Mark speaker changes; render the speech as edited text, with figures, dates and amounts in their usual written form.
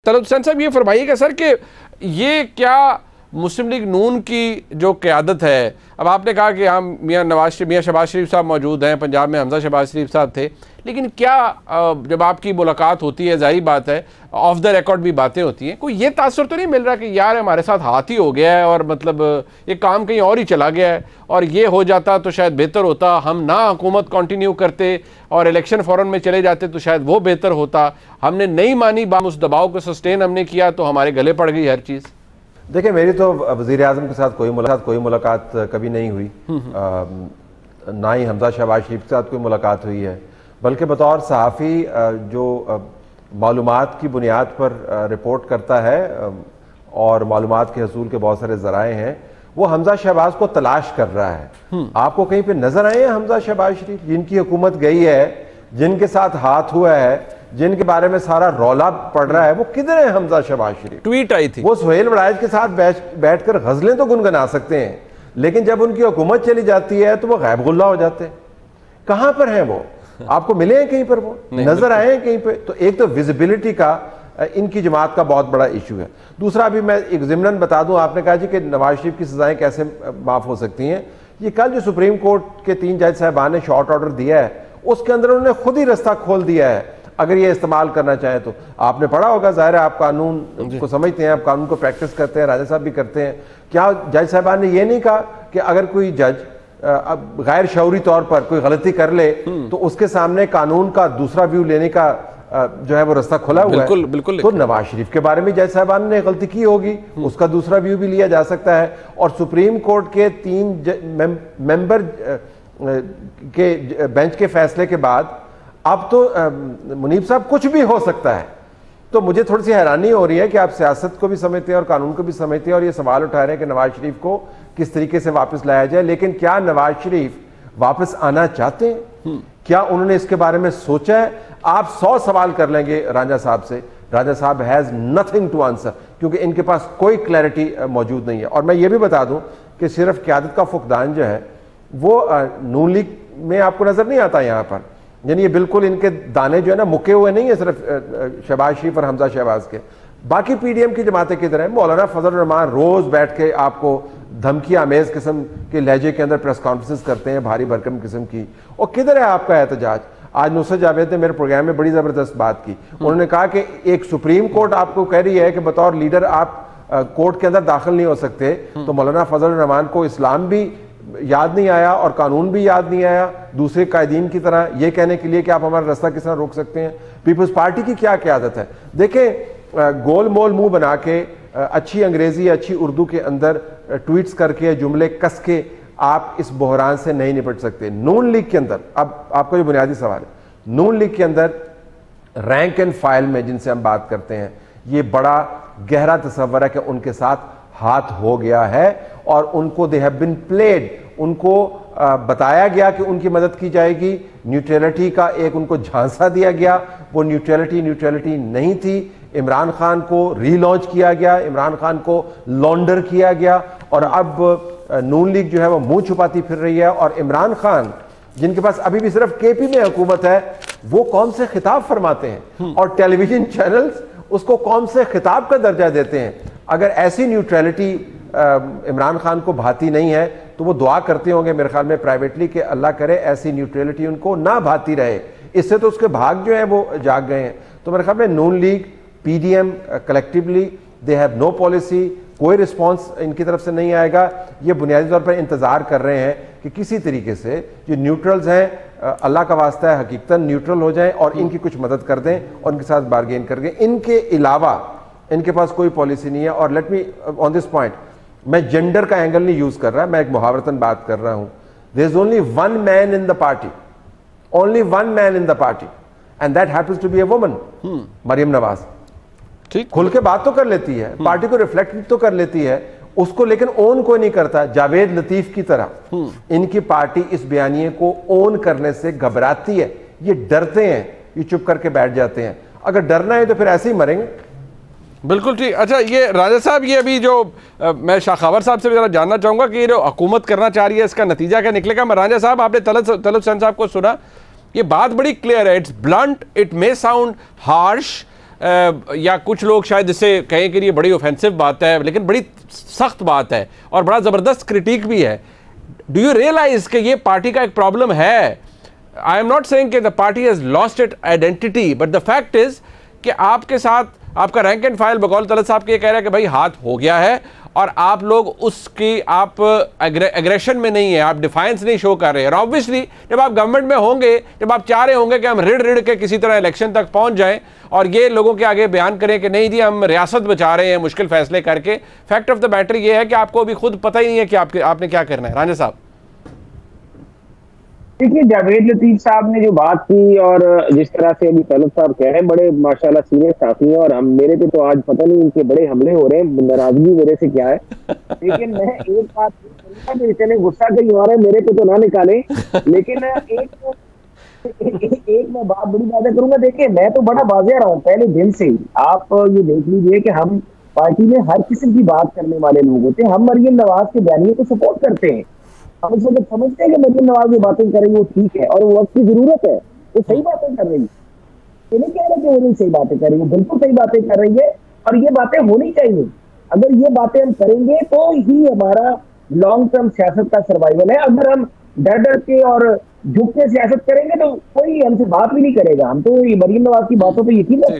Speaker 1: तलब हुसैन साहब ये फरमाइएगा सर कि ये क्या मुस्लिम लीग नून की जो क़यादत है, अब आपने कहा कि हम मियाँ शहबाज शरीफ साहब मौजूद हैं, पंजाब में हमजा शहबाज शरीफ साहब थे, लेकिन क्या जब आपकी मुलाकात होती है, जाहिर बात है ऑफ द रिकॉर्ड भी बातें होती हैं, कोई ये तासुर तो नहीं मिल रहा कि यार हमारे साथ हाथ ही हो गया है और मतलब ये काम कहीं और ही चला गया है और ये हो जाता तो शायद बेहतर होता, हम ना हुकूमत कंटिन्यू करते और इलेक्शन फ़ौरन में चले जाते तो शायद वो बेहतर होता, हमने नहीं मानी बात, उस दबाव को सस्टेन हमने किया तो हमारे गले पड़ गई हर चीज़।
Speaker 2: देखिए, मेरी तो वज़ीर आज़म के साथ कोई मुलाकात कभी नहीं हुई, ना ही हमजा शहबाज शरीफ के साथ कोई मुलाकात हुई है, बल्कि बतौर सहाफ़ी जो मालूमात की बुनियाद पर रिपोर्ट करता है और मालूमात के हसूल के बहुत सारे ज़राए हैं, वो हमजा शहबाज को तलाश कर रहा है। आपको कहीं पे नजर आए हैं हमजा शहबाज शरीफ, जिनकी हुकूमत गई है, जिनके साथ हाथ हुआ है, जिनके बारे में सारा रौला पड़ रहा है, वो किधर है हमजा शहबाज शरीफ? ट्वीट आई थी, वो सुहेल बड़ाइज के साथ बैठकर गजलें तो गुनगुना सकते हैं, लेकिन जब उनकी हुकूमत चली जाती है तो वो गैब गुल्ला हो जाते हैं। कहां पर हैं वो? आपको मिले हैं कहीं पर? वो नजर आए हैं कहीं पे? तो एक तो विजिबिलिटी का इनकी जमात का बहुत बड़ा इशू है। दूसरा, अभी मैं एक ज़िमनन बता दूं, आपने कहा जी कि नवाज शरीफ की सजाएं कैसे माफ हो सकती हैं। ये कल जो सुप्रीम कोर्ट के 3 जज साहबान ने शॉर्ट ऑर्डर दिया है, उसके अंदर उन्होंने खुद ही रास्ता खोल दिया है अगर ये इस्तेमाल करना चाहे तो। आपने पढ़ा होगा, ज़ाहिर है आप कानून को समझते हैं, आप कानून को प्रैक्टिस करते हैं, राजा साहब भी करते हैं। क्या जज साहबान ने ये नहीं कहा कि अगर कोई जज गैर शऊरी तौर पर कोई गलती कर ले तो उसके सामने कानून का दूसरा व्यू लेने का जो है वो रास्ता खुला हुआ है? बिल्कुल। तो नवाज शरीफ के बारे में जज साहबान ने गलती की होगी, उसका दूसरा व्यू भी लिया जा सकता है। और सुप्रीम कोर्ट के 3 मेंबर के बेंच के फैसले के बाद अब तो मुनीब साहब कुछ भी हो सकता है। तो मुझे थोड़ी सी हैरानी हो रही है कि आप सियासत को भी समझते हैं और कानून को भी समझते हैं और ये सवाल उठा रहे हैं कि नवाज शरीफ को किस तरीके से वापस लाया जाए। लेकिन क्या नवाज शरीफ वापस आना चाहते हैं? क्या उन्होंने इसके बारे में सोचा है? आप 100 सवाल कर लेंगे राजा साहब से, राजा साहब हैज नथिंग टू आंसर, क्योंकि इनके पास कोई क्लैरिटी मौजूद नहीं है। और मैं ये भी बता दूं कि सिर्फ क़यादत का फुकदान जो है वो नून लीग में आपको नजर नहीं आता यहाँ पर, यानी ये बिल्कुल इनके दाने जो है ना मुके हुए नहीं है सिर्फ शहबाज शरीफ और हमजा शहबाज के। बाकी पीडीएम की जमातें किधर है? मौलाना फजल रहमान रोज बैठ के आपको धमकी आमेज किस्म के लहजे के अंदर प्रेस कॉन्फ्रेंस करते हैं, भारी भरकम किस्म की। और किधर है आपका एहतजाज? आज नुसरत जावेद ने मेरे प्रोग्राम में बड़ी जबरदस्त बात की। उन्होंने कहा कि एक सुप्रीम कोर्ट आपको कह रही है कि बतौर लीडर आप कोर्ट के अंदर दाखिल नहीं हो सकते, तो मौलाना फजल रहमान को इस्लाम भी याद नहीं आया और कानून भी याद नहीं आया दूसरे कायदीन की तरह ये कहने के लिए कि आप हमारा रास्ता किस तरह रोक सकते हैं। पीपल्स पार्टी की क्या क़यादत है? देखें, गोल मोल मुंह बना के अच्छी अंग्रेजी अच्छी उर्दू के अंदर ट्वीट्स करके जुमले कस के आप इस बहरान से नहीं निपट सकते। नून लीग के अंदर, अब आपका जो बुनियादी सवाल है, नून लीग के अंदर रैंक एंड फाइल में जिनसे हम बात करते हैं, ये बड़ा गहरा तस्वर है कि उनके साथ हाथ हो गया है और उनको दे हैव बीन प्लेड, उनको बताया गया कि उनकी मदद की जाएगी। न्यूट्रलिटी का एक उनको झांसा दिया गया, वो न्यूट्रलिटी नहीं थी। इमरान खान को रीलॉन्च किया गया, इमरान खान को लॉन्डर किया गया और अब नून लीग जो है वो मुंह छुपाती फिर रही है। और इमरान खान जिनके पास अभी भी सिर्फ केपी में हुकूमत है, वो कौन से खिताब फरमाते हैं और टेलीविजन चैनल्स उसको कौन से खिताब का दर्जा देते हैं। अगर ऐसी न्यूट्रलिटी इमरान खान को भाती नहीं है तो वो दुआ करते होंगे मेरे ख्याल में प्राइवेटली कि अल्लाह करे ऐसी न्यूट्रलिटी उनको ना भाती रहे। इससे तो उसके भाग जो है वो जाग गए हैं। तो मेरे ख्याल में Noon league, PDM collectively they have no policy, कोई रिस्पांस इनकी तरफ से नहीं आएगा। ये बुनियादी तौर पर इंतजार कर रहे हैं कि किसी तरीके से जो न्यूट्रल्स हैं, अल्लाह का वास्ता है हकीकतन न्यूट्रल हो जाएं और इनकी कुछ मदद कर दें और उनके साथ बारगेन कर दें। इनके अलावा इनके पास कोई पॉलिसी नहीं है। और let me on this point, मैं जेंडर का एंगल नहीं यूज कर रहा, मैं एक मुहावरतन बात कर रहा हूं। There is only one man in the party, only one man in the party, and that happens to be a woman, Maryam Nawaz. ठीक, खुल के बात तो कर लेती है, पार्टी को रिफ्लेक्ट तो कर लेती है उसको, लेकिन ओन कोई नहीं करता। जावेद लतीफ की तरह इनकी पार्टी इस बयानिए को ओन करने से घबराती है, ये डरते हैं, ये चुप करके बैठ जाते हैं। अगर डरना है तो फिर ऐसे ही मरेंगे।
Speaker 1: बिल्कुल ठीक। अच्छा, ये राजा साहब, ये अभी जो मैं शाखावर साहब से भी जरा जानना चाहूँगा कि ये जो हुकूमत करना चाह रही है इसका नतीजा क्या निकलेगा। मैं राजा साहब, आपने तलब हुसैन साहब को सुना, ये बात बड़ी क्लियर है, it's blunt, it may sound harsh, या कुछ लोग शायद इससे कहें कि ये बड़ी ऑफेंसिव बात है, लेकिन बड़ी सख्त बात है और बड़ा ज़बरदस्त क्रिटिक भी है। डू यू रियलाइज कि ये पार्टी का एक प्रॉब्लम है? आई एम नॉट सेइंग कि the party has lost it identity, but the fact is कि आपके साथ आपका रैंक एंड फाइल बकौल तलत साहब के कह रहा है कि भाई हाथ हो गया है और आप लोग उसकी आप एग्रेशन में नहीं है, आप डिफाइंस नहीं शो कर रहे हैं। और ऑब्वियसली जब आप गवर्नमेंट में होंगे, जब आप चाह रहे होंगे कि हम रिड़ के किसी तरह इलेक्शन तक पहुंच जाएं और ये लोगों के आगे बयान करें कि नहीं जी हम रियासत बचा रहे हैं मुश्किल फैसले करके, फैक्ट ऑफ द मैटर ये है कि आपको अभी खुद पता ही नहीं है कि आपने क्या करना है। रांझा साहब
Speaker 3: देखिए, जावेद लतीफ साहब ने जो बात की और जिस तरह से अभी तलत साहब कह रहे हैं, बड़े माशाल्लाह सीनियर साथी हैं और हम मेरे पे तो आज पता नहीं इनके बड़े हमले हो रहे हैं, नाराजगी मेरे से क्या है। लेकिन मैं एक बात चले, गुस्सा कहीं और है, मेरे पे तो ना निकाले, लेकिन एक मैं बात बड़ी बातें करूंगा। देखिए, मैं तो बड़ा वाज़ेह रहा हूँ पहले दिन से ही। आप ये देख लीजिए कि हम पार्टी में हर किस्म की बात करने वाले लोग होते हैं। हम मरियम नवाज के बयानिए को सपोर्ट करते हैं। हम इसको जब समझते हैं कि मरियम नवाज जो बातें कर रही है वो ठीक है और वो वक्त की जरूरत है, वो सही बातें कर रही है, ये नहीं कह रहे कि वो नहीं सही बातें कर रही है, बिल्कुल सही बातें कर रही है और ये बातें होनी चाहिए। अगर ये बातें हम करेंगे तो ही हमारा लॉन्ग टर्म सियासत का सर्वाइवल है। अगर हम डर के और झुक के सियासत करेंगे तो कोई हमसे बात भी नहीं करेगा। हम तो मरियम नवाज की बातों पर यकीन रखते हैं।